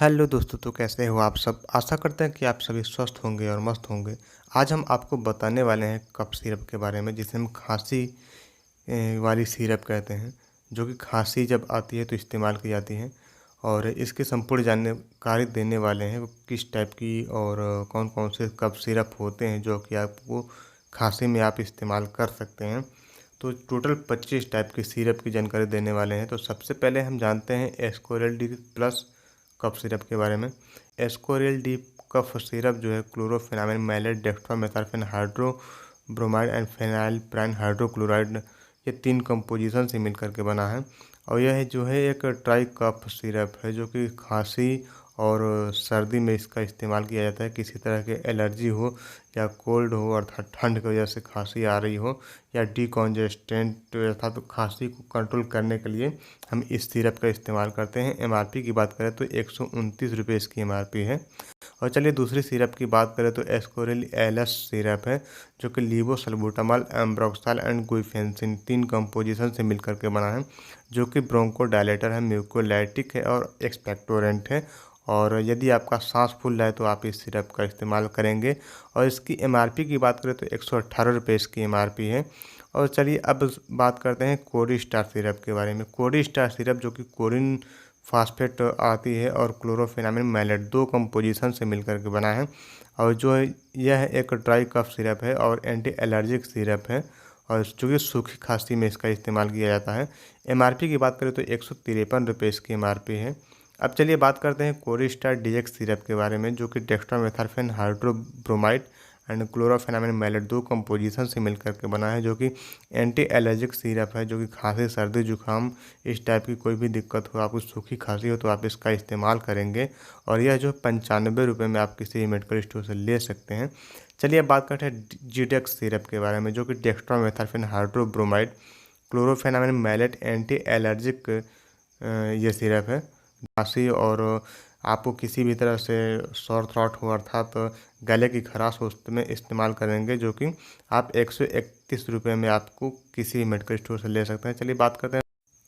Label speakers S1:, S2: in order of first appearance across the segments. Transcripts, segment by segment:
S1: Hello दोस्तों, तो कैसे हो आप सब। आशा करते हैं कि आप सभी स्वस्थ होंगे और मस्त होंगे। आज हम आपको बताने वाले हैं कफ सिरप के बारे में, जिसे हम खांसी वाली सिरप कहते हैं, जो कि खांसी जब आती है तो इस्तेमाल की जाती है। और इसकी संपूर्ण जानकारी देने वाले हैं वो किस टाइप की और कौन कौन से कफ सिरप होते हैं जो कि आपको खांसी में आप इस्तेमाल कर सकते हैं। तो टोटल 25 टाइप की सिरप की जानकारी देने वाले हैं। तो सबसे पहले हम जानते हैं Ascoril D plus cough syrup के बारे में। एस्कोरिल डी कफ सिरप जो है chlorpheniramine maleate dextromethorphan hydrobromide and phenylephrine hydrochloride, ये 3 कंपोजिशन से मिलकर के बना है। और यह जो है एक ट्राई कफ सिरप है जो कि खांसी और सर्दी में इसका इस्तेमाल किया जाता है। किसी तरह के एलर्जी हो या कोल्ड हो अर्थात ठंड की वजह से खांसी आ रही हो, या डिकॉन्जेस्टेंट अर्थात खांसी को कंट्रोल करने के लिए हम इस सिरप का इस्तेमाल करते हैं। एमआरपी की बात करें तो 129 रुपये इसकी एमआरपी है। और चलिए दूसरी सिरप की बात करें तो एस्कोरिल एलएस सिरप है, जो कि लीवोसल्बुटामॉल, एम्ब्रोक्साल एंड गुइफेंसिन 3 कंपोजिशन से मिलकर के बना है, जो कि ब्रोंकोडायलेटर है, म्यूकोलाइटिक है और एक्सपेक्टोरेंट है। और यदि आपका सांस फूल रहा है तो आप इस सिरप का इस्तेमाल करेंगे। और इसकी एमआरपी की बात करें तो 118 रुपये इसकी एमआरपी है। और चलिए अब बात करते हैं कोरी स्टार सिरप के बारे में। कोरी स्टार सिरप जो कि कोरिन फास्फेट आती है और क्लोरोफेनामिन मैलेट 2 कंपोजिशन से मिलकर के बना है। और जो है यह एक ड्राई कफ सिरप है और एंटी एलर्जिक सिरप है, और जो कि सूखी खांसी में इसका इस्तेमाल किया जाता है। एमआरपी की बात करें तो 153 रुपये इसकी एमआरपी है। अब चलिए बात करते हैं कोरिस्टार डीएक्स सिरप के बारे में, जो कि dextromethorphan hydrobromide and chlorpheniramine mallet 2 composition से मिलकर के बना है, जो कि एंटी एलर्जिक सिरप है, जो कि खांसी सर्दी जुकाम इस टाइप की कोई भी दिक्कत हो, आपको सूखी खांसी हो तो आप इसका इस्तेमाल करेंगे। और यह जो 95 रुपये में आप किसी भी मेडिकल स्टोर से ले सकते हैं। चलिए अब बात करते हैं जीडेक्स सिरप के बारे में, जो कि dextromethorphan hydrobromide क्लोरोफेनामिन mallet anti allergic ये सिरप है। खांसी और आपको किसी भी तरह से सॉर थ्रॉट हो अर्थात गले की खराश हो उसमें इस्तेमाल करेंगे, जो कि आप 131 रुपये में आपको किसी भी मेडिकल स्टोर से ले सकते हैं। चलिए बात करते हैं,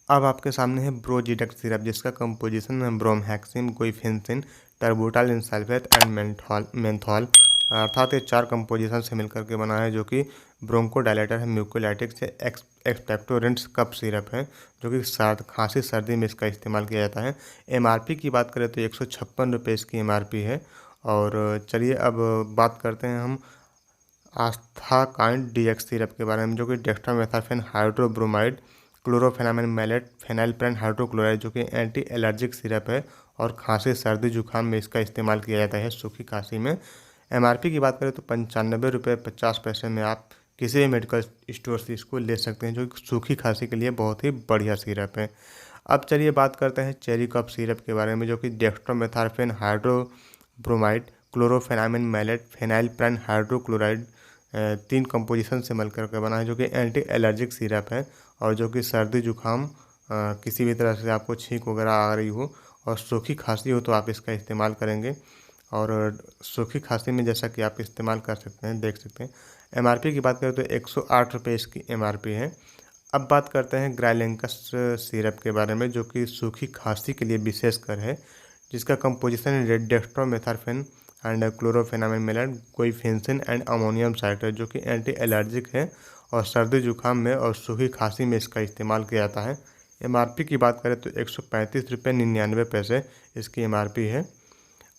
S1: अब आपके सामने है ब्रोजीडेक्स सिरप, जिसका कंपोजिशन है bromhexine, guaifenesin, terbutaline sulphate and menthol अर्थात ये 4 कंपोजिशन से मिलकर के बना है, जो कि ब्रोंकोडायलेटर है, म्यूकोलाइटिक से एक्सपेक्टोरेंट्स कफ सिरप है, जो कि खांसी सर्दी में इसका इस्तेमाल किया जाता है। एमआरपी की बात करें तो 156 रुपये इसकी एमआरपी है। और चलिए अब बात करते हैं हम आस्थाकाइंड डीएक्स सिरप के बारे में, जो कि dextromethorphan hydrobromide क्लोरोफेनामिन maleate phenylephrine hydrochloride, जो कि एंटी एलर्जिक सिरप है और खांसी सर्दी जुकाम में इसका इस्तेमाल किया जाता है सूखी खांसी में। एमआरपी की बात करें तो 95 रुपये 50 पैसे में आप किसी भी मेडिकल स्टोर से इसको ले सकते हैं, जो कि सूखी खांसी के लिए बहुत ही बढ़िया सिरप है। अब चलिए बात करते हैं चेरी कफ सिरप के बारे में, जो कि dextromethorphan hydrobromide क्लोरोफेनामिन maleate phenylephrine hydrochloride 3 composition से मिलकर के बना है, जो कि एंटी एलर्जिक सिरप है। और जो कि सर्दी जुकाम किसी भी तरह से आपको छींक वगैरह आ रही हो और सूखी खांसी हो तो आप इसका इस्तेमाल करेंगे। और सूखी खांसी में जैसा कि आप इस्तेमाल कर सकते हैं, देख सकते हैं। एमआरपी की बात करें तो 108 रुपये इसकी एमआरपी है। अब बात करते हैं ग्राइलेंकस सिरप के बारे में, जो कि सूखी खांसी के लिए विशेषकर है, जिसका कंपोजिशन है dextromethorphan and chlorpheniramine maleate guaifenesin and ammonium citrate, जो कि एंटी एलर्जिक है और सर्दी जुकाम में और सूखी खांसी में इसका इस्तेमाल किया जाता है। एमआरपी की बात करें तो 135 रुपये 99 पैसे इसकी एमआरपी है।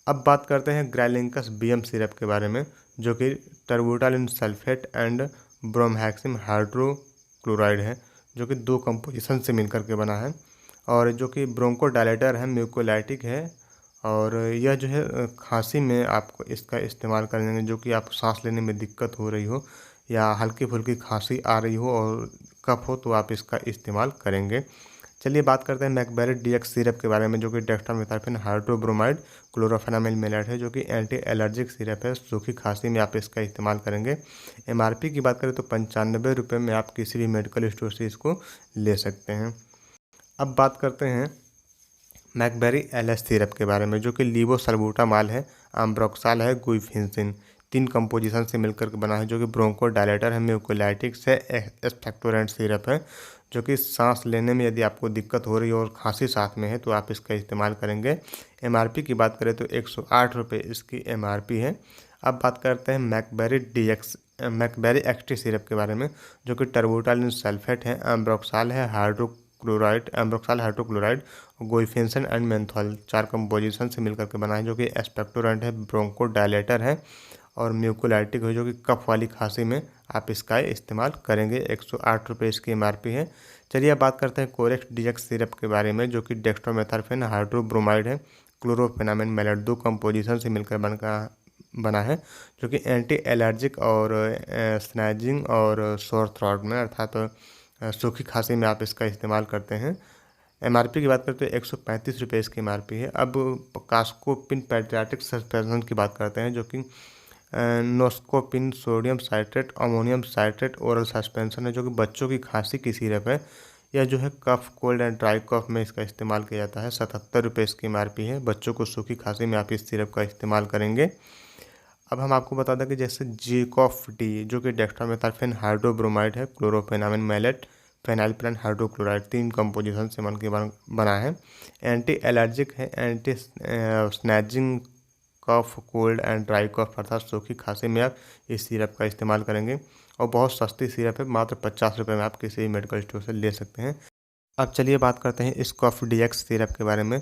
S1: अब बात करते हैं ग्राइलिंकस बीएम सिरप के बारे में, जो कि terbutaline sulphate and bromhexine hydrochloride है, जो कि 2 कंपोजिशन से मिलकर के बना है। और जो कि ब्रोंकोडायलेटर है, म्यूकोलाइटिक है। और यह जो है खांसी में आपको इसका इस्तेमाल करेंगे, जो कि आप सांस लेने में दिक्कत हो रही हो या हल्की फुल्की खांसी आ रही हो और कफ हो तो आप इसका इस्तेमाल करेंगे। चलिए बात करते हैं मैकबेरी डीएक्स सिरप के बारे में, जो कि डेक्स्ट्रोमेथार्फेन हाइड्रोब्रोमाइड क्लोरोफेनामिन मैलेट है, जो कि एंटी एलर्जिक सिरप है, सूखी खांसी में आप इसका इस्तेमाल करेंगे। एमआरपी की बात करें तो 95 रुपये में आप किसी भी मेडिकल स्टोर से इसको ले सकते हैं। अब बात करते हैं मैकबेरी एलएस सिरप के बारे में, जो कि लीवोसल्बुटामॉल है, एम्ब्रोक्साल है, गुइफेंसिन 3 कंपोजिशन से मिलकर के बना है, जो कि ब्रोंकोडायलेटर है, म्यूकोलाइटिक से एक्सपेक्टोरेंट सिरप है, जो कि सांस लेने में यदि आपको दिक्कत हो रही हो और खांसी साथ में है तो आप इसका इस्तेमाल करेंगे। एमआरपी की बात करें तो 108 रुपये इसकी एमआरपी है। अब बात करते हैं मैकबेरी एक्सटी सिरप के बारे में, जो कि टर्बोटालिन सल्फेट है, एम्ब्रोक्साल है, एम्ब्रोक्साल हाइड्रोक्लोराइड, गोइफेंसन एंड मेंथॉल 4 कंपोजिशन से मिलकर के बना है, जो कि एक्सपेक्टोरेंट है, ब्रोंको डायलेटर है और म्यूकोलाइटिक है, जो कि कफ वाली खांसी में आप इसका इस्तेमाल करेंगे। 108 रुपये इसकी एमआरपी है। चलिए अब बात करते हैं कोरेक्स डीएक्स सिरप के बारे में, जो कि डेक्स्ट्रोमेथार्फेन हाइड्रोब्रोमाइड है, क्लोरोफेनामिन मैलेट 2 कंपोजिशन से मिलकर बना है, जो कि एंटी एलर्जिक और स्नैजिंग और सोर थ्रोट में अर्थात सूखी खांसी में आप इसका इस्तेमाल करते हैं। एमआरपी की बात करते हैं 135 रुपये इसकी एमआरपी है। अब कास्कोपिन पैडियाट्रिक सस्पेंशन की बात करते हैं, जो कि noscapine sodium citrate ammonium citrate oral suspension है, जो कि बच्चों की खांसी की सिरप है। यह जो है cough cold and dry cough में इसका इस्तेमाल किया जाता है। 77 रुपये इसकी एमआरपी है। बच्चों को सूखी खांसी में आप इस सिरप का इस्तेमाल करेंगे। अब हम आपको बता दें कि जैसे जेकॉफ डी, जो कि डेक्स्ट्रोमेथार्फेन हाइड्रोब्रोमाइड है, chlorpheniramine maleate, phenylephrine hydrochloride 3 composition से बना है। एंटी एलर्जिक है, anti sneezing cough cold and dry cough अर्थात सूखी खांसी में आप इस सिरप का इस्तेमाल करेंगे और बहुत सस्ती सिरप है, मात्र 50 रुपये में आप किसी भी मेडिकल स्टोर से ले सकते हैं। अब चलिए बात करते हैं इस कफ डीएक्स सिरप के बारे में,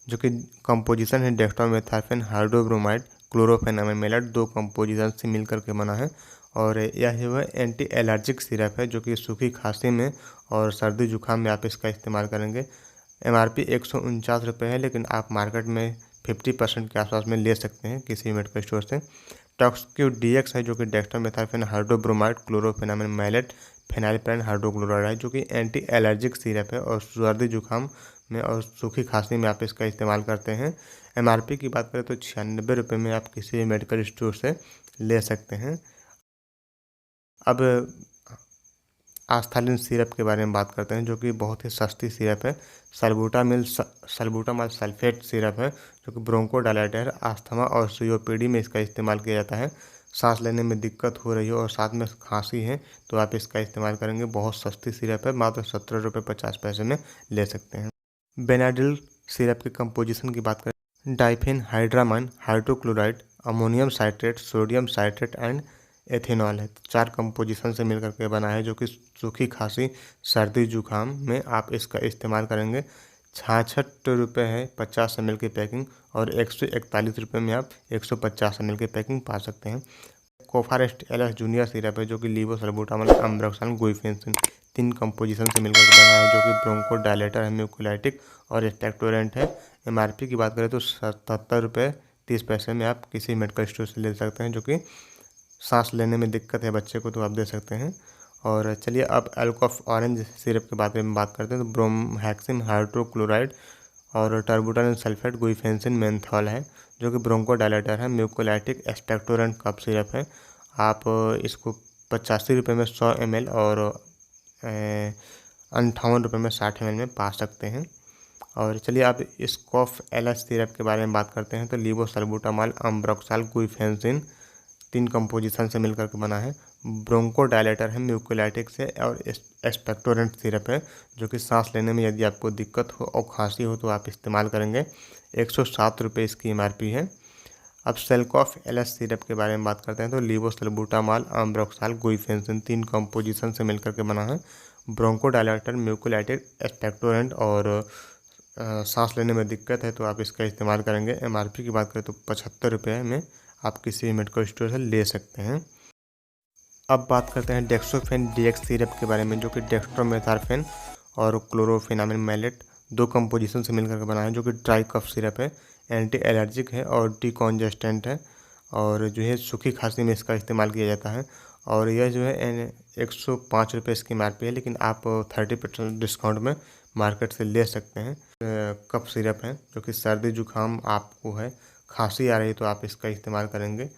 S1: जो कि कंपोजिशन है डेक्स्ट्रोमेथार्फेन हाइड्रोब्रोमाइड, क्लोरोफेनामिन मैलेट 2 कंपोजिशन से मिलकर के बना है और यह जो है एंटी एलर्जिक सिरप है, जो कि सूखी खांसी में और सर्दी जुकाम में आप इसका इस्तेमाल करेंगे। एमआरपी 149 रुपये है, लेकिन आप मार्केट में 50% के आसपास में ले सकते हैं किसी भी मेडिकल स्टोर से। टॉक्सक्यू डीएक्स है, जो कि dextromethorphan hydrobromide, क्लोरोफेनामिन maleate, phenylephrine hydrochloride है, जो कि एंटी एलर्जिक सिरप है और सर्दी जुकाम में और सूखी खांसी में आप इसका इस्तेमाल करते हैं। एमआरपी की बात करें तो 96 रुपये में आप किसी भी मेडिकल स्टोर से ले सकते हैं। अब आस्थालिन सिरप के बारे में बात करते हैं, जो कि बहुत ही सस्ती सिरप है। सल्बूटामॉल सल्फेट सिरप है, जो कि ब्रोंकोडायलेटर, अस्थमा और सीओपीडी में इसका इस्तेमाल किया जाता है। सांस लेने में दिक्कत हो रही हो और साथ में खांसी है तो आप इसका इस्तेमाल करेंगे। बहुत सस्ती सिरप है, मात्र 17 रुपये 50 पैसे में ले सकते हैं। बेनाडिल सिरप के कंपोजिशन की बात करें, diphenhydramine hydrochloride, ammonium citrate, sodium citrate and ethanol है। 4 कंपोजिशन से मिलकर के बना है, जो कि सूखी खांसी सर्दी जुकाम में आप इसका इस्तेमाल करेंगे। 66 रुपये है 50 ml की पैकिंग और 141 रुपये में आप 150 ml की पैकिंग पा सकते हैं। कोफारेस्ट एलएस जूनियर सिरप है, जो कि लीवोसल्बूटामॉल, एम्ब्रोक्साल, गुइफेंसिन 3 कंपोजिशन से मिलकर के बना है, जो कि ब्रोंको डायलेटर है, म्यूकोलाइटिक और एक्सपेक्टोरेंट है। एमआरपी की बात करें तो 77 रुपये 30 पैसे में आप किसी मेडिकल स्टोर से ले सकते हैं, जो कि सांस लेने में दिक्कत है बच्चे को तो आप दे सकते हैं। और चलिए अब एल्कोफ ऑरेंज सिरप के बारे में बात करते हैं, तो ब्रोमहेक्सिन हाइड्रोक्लोराइड और टर्बुटालिन सल्फेट गुइफेंसिन मेंथॉल है, जो कि ब्रोंकोडायलेटर है, म्यूकोलाइटिक एक्सपेक्टोरेंट कफ सिरप है। आप इसको 85 रुपये में 100 ml और 58 रुपये में 60 ml में पा सकते हैं। और चलिए अब इस कॉफ एलएस सिरप के बारे में बात करते हैं, तो लीवोसल्बूटामॉल, एम्ब्रोक्साल, गुइफेंसिन 3 कंपोजिशन से मिलकर के बना है। ब्रोंकोडायलेटर है, म्यूकोलाइटिक से और एक्सपेक्टोरेंट सिरप है, जो कि सांस लेने में यदि आपको दिक्कत हो और खांसी हो तो आप इस्तेमाल करेंगे। 107 रुपये इसकी एमआरपी है। अब सेल्कॉफ एलएस सिरप के बारे में बात करते हैं, तो लीवोसल्बूटामॉल, एम्ब्रोक्साल, गुइफेंसिन 3 कंपोजिशन से मिलकर के बना है। ब्रोंकोडायलेटर, म्यूकोलाइटिक, एक्सपेक्टोरेंट और सांस लेने में दिक्कत है तो आप इसका इस्तेमाल करेंगे। एमआरपी की बात करें तो 75 रुपये में आप किसी भी मेडिकल स्टोर से ले सकते हैं। अब बात करते हैं डेक्सोफेन डीएक्स सिरप के बारे में, जो कि डेक्स्ट्रोमेथार्फेन और क्लोरोफेनामिन मैलेट 2 कंपोजिशन से मिलकर के बना है, जो कि ड्राई कफ सिरप है, एंटी एलर्जिक है और डिकॉन्जेस्टेंट है और जो है सूखी खांसी में इसका इस्तेमाल किया जाता है। और यह जो है 105 रुपये इसकी एमआरपी है, लेकिन आप 30% डिस्काउंट में मार्केट से ले सकते हैं। कफ सिरप है, जो कि सर्दी जुकाम आपको है, खांसी आ रही है तो आप इसका इस्तेमाल करेंगे।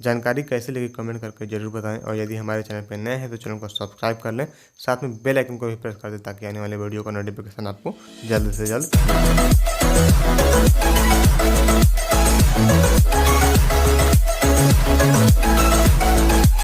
S1: जानकारी कैसे लगी कमेंट करके ज़रूर बताएं और यदि हमारे चैनल पर नए हैं तो चैनल को सब्सक्राइब कर लें, साथ में बेल आइकन को भी प्रेस कर दें ताकि आने वाले वीडियो का नोटिफिकेशन आपको जल्द से जल्द